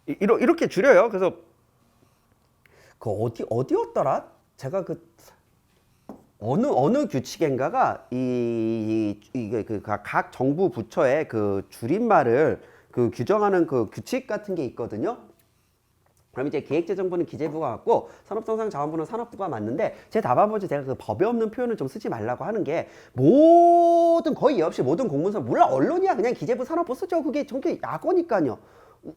이렇게 줄여요. 그래서 그 어디였더라? 제가 그 어느 규칙인가가 이게 그 각 정부 부처의 그 줄임말을 그 규정하는 그 규칙 같은 게 있거든요. 그럼 이제 기획재정부는 기재부가 같고 산업통상자원부는 산업부가 맞는데 제 답안보지 제가 그 법에 없는 표현을 좀 쓰지 말라고 하는 게 거의 예 없이 모든 공문서 물론 언론이야 그냥 기재부 산업부 쓰죠. 그게 약어니까요.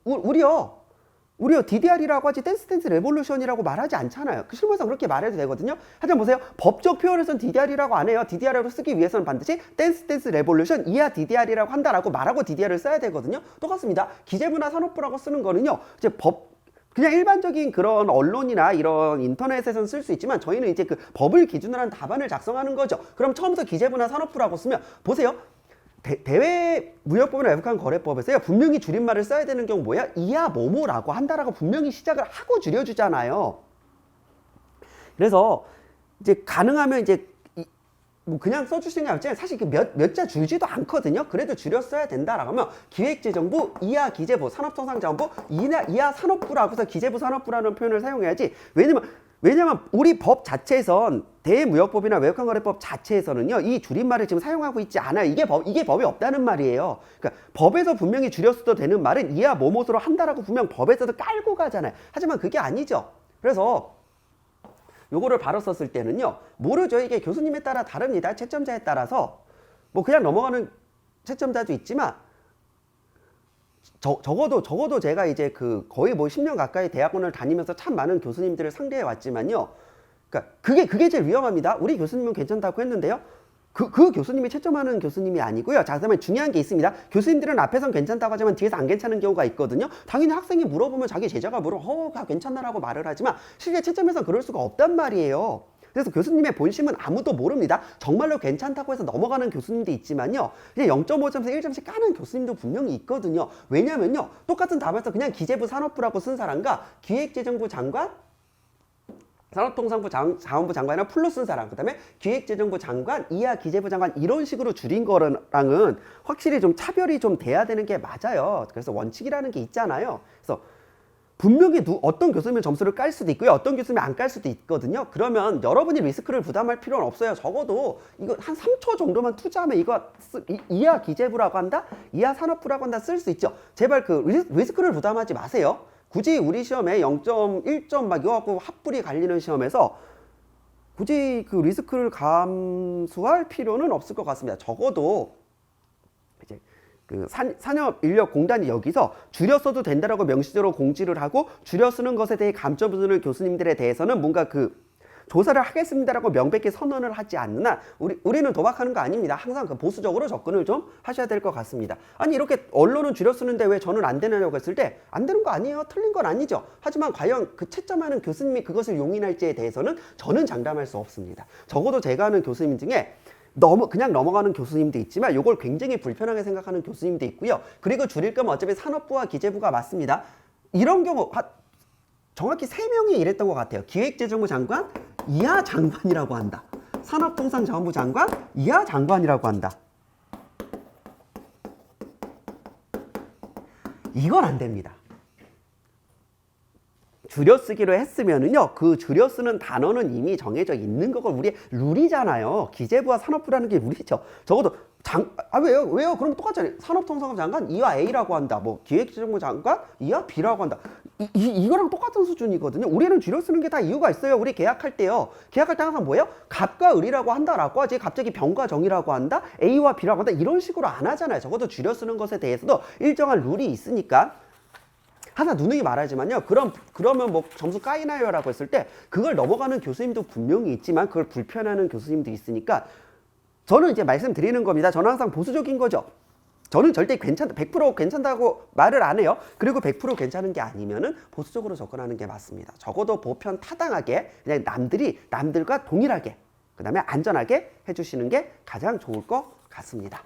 우리요 DDR이라고 하지 댄스 레볼루션이라고 말하지 않잖아요. 그 실무상 그렇게 말해도 되거든요. 하지만 보세요. 법적 표현에서는 DDR이라고 안 해요. DDR로 쓰기 위해서는 반드시 댄스 레볼루션 이하 DDR이라고 한다라고 말하고 DDR을 써야 되거든요. 똑같습니다. 기재부나 산업부라고 쓰는 거는요. 이제 그냥 일반적인 그런 언론이나 이런 인터넷에서는 쓸 수 있지만 저희는 이제 그 법을 기준으로 한 답안을 작성하는 거죠. 그럼 처음부터 기재부나 산업부라고 쓰면 보세요. 대외무역법이나 외국환거래법에서요 분명히 줄임말을 써야 되는 경우 뭐야? 이하 뭐뭐라고 한다라고 분명히 시작을 하고 줄여주잖아요. 그래서 이제 가능하면 이제 뭐 그냥 써주시는 게 아니라 사실 몇 자 줄지도 않거든요. 그래도 줄여 써야 된다라고 하면 기획재정부 이하 기재부 산업통상자원부 이하 산업부라고 해서 기재부 산업부라는 표현을 사용해야지. 왜냐면 우리 법 자체에선 대무역법이나 외국환거래법 자체에서는요 이 줄임말을 지금 사용하고 있지 않아요. 이게 법이 없다는 말이에요. 그러니까 법에서 분명히 줄였어도 되는 말은 이하 뭐뭐로 한다라고 분명 법에서도 깔고 가잖아요. 하지만 그게 아니죠. 그래서 요거를 바로 썼을 때는요 모르죠. 이게 교수님에 따라 다릅니다. 채점자에 따라서 뭐 그냥 넘어가는 채점자도 있지만 적어도 제가 이제 그 거의 뭐 10년 가까이 대학원을 다니면서 참 많은 교수님들을 상대해 왔지만요. 그러니까 그게 제일 위험합니다. 우리 교수님은 괜찮다고 했는데요. 그 교수님이 채점하는 교수님이 아니고요. 자, 그다음에 중요한 게 있습니다. 교수님들은 앞에선 괜찮다고 하지만 뒤에서 안 괜찮은 경우가 있거든요. 당연히 학생이 물어보면 자기 제자가 괜찮나라고 말을 하지만 실제 채점에서는 그럴 수가 없단 말이에요. 그래서 교수님의 본심은 아무도 모릅니다. 정말로 괜찮다고 해서 넘어가는 교수님도 있지만요. 그냥 0.5점에서 1점씩 까는 교수님도 분명히 있거든요. 왜냐면요. 똑같은 답에서 그냥 기재부 산업부라고 쓴 사람과 기획재정부 장관, 산업통상부 자원부 장관이랑 풀로 쓴 사람, 그 다음에 기획재정부 장관, 이하 기재부 장관 이런 식으로 줄인 거랑은 확실히 좀 차별이 좀 돼야 되는 게 맞아요. 그래서 원칙이라는 게 있잖아요. 그래서 분명히 어떤 교수님은 점수를 깔 수도 있고요. 어떤 교수님이 안 깔 수도 있거든요. 그러면 여러분이 리스크를 부담할 필요는 없어요. 적어도 이거 한 3초 정도만 투자하면 이거 이하 기재부라고 한다? 이하 산업부라고 한다 쓸 수 있죠. 제발 그 리스크를 부담하지 마세요. 굳이 우리 시험에 0.1점 막 이거 갖고 핫불이 갈리는 시험에서 굳이 그 리스크를 감수할 필요는 없을 것 같습니다. 적어도 이제 그 산업인력공단이 여기서 줄여 써도 된다라고 명시적으로 공지를 하고 줄여 쓰는 것에 대해 감점을 주는 교수님들에 대해서는 뭔가 그 조사를 하겠습니다라고 명백히 선언을 하지 않는 한 우리는 도박하는 거 아닙니다. 항상 그 보수적으로 접근을 좀 하셔야 될 것 같습니다. 아니 이렇게 언론은 줄여 쓰는데 왜 저는 안 되냐고 했을 때 안 되는 거 아니에요. 틀린 건 아니죠. 하지만 과연 그 채점하는 교수님이 그것을 용인할지에 대해서는 저는 장담할 수 없습니다. 적어도 제가 아는 교수님 중에 그냥 넘어가는 교수님도 있지만 이걸 굉장히 불편하게 생각하는 교수님도 있고요. 그리고 줄일 거면 어차피 산업부와 기재부가 맞습니다. 이런 경우 정확히 3명이 이랬던 것 같아요. 기획재정부 장관 이하 장관이라고 한다. 산업통상자원부 장관 이하 장관이라고 한다. 이건 안 됩니다. 줄여쓰기로 했으면은요, 그 줄여쓰는 단어는 이미 정해져 있는 거고, 우리의 룰이잖아요. 기재부와 산업부라는 게 룰이죠. 적어도 왜요? 그럼 똑같잖아요. 산업통상부 장관 이하 A라고 한다. 뭐 기획재정부 장관 이하 B라고 한다. 이거랑 똑같은 수준이거든요. 우리는 줄여쓰는 게 다 이유가 있어요. 우리 계약할 때요. 계약할 때 항상 뭐예요? 갑과 을이라고 한다라고 하지. 갑자기 병과 정이라고 한다. A와 B라고 한다. 이런 식으로 안 하잖아요. 적어도 줄여쓰는 것에 대해서도 일정한 룰이 있으니까. 하나 누누이 말하지만요. 그러면 뭐 점수 까이나요? 라고 했을 때 그걸 넘어가는 교수님도 분명히 있지만 그걸 불편해하는 교수님도 있으니까 저는 이제 말씀드리는 겁니다. 저는 항상 보수적인 거죠. 저는 절대 100% 괜찮다고 말을 안 해요. 그리고 100% 괜찮은 게 아니면은 보수적으로 접근하는 게 맞습니다. 적어도 보편 타당하게 그냥 남들과 동일하게 그다음에 안전하게 해주시는 게 가장 좋을 것 같습니다.